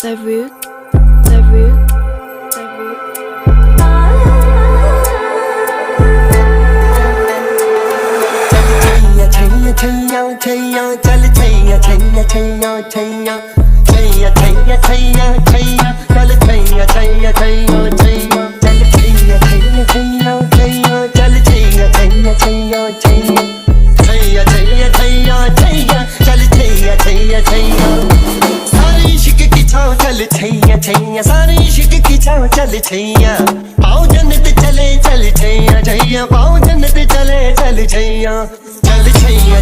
Farouk, Farouk, Farouk. Chaiyya Chaiyya Chaiyya चल छैया छैया छैया छैया छैया छैया छैया छैया चल छैया छैया छैया छैया चल छैया छैया छैया छैया चल छैया छैया छैया छैया छैया छैया छैया छैया चल छैया छैया छैया सारे इश्क की छाँव चल छैया छैया सारे इश्क की छाँव चल छैया पाओ जन्नत चले चल छैया छैया पाओ जन्नत चले चल छैया चल छैया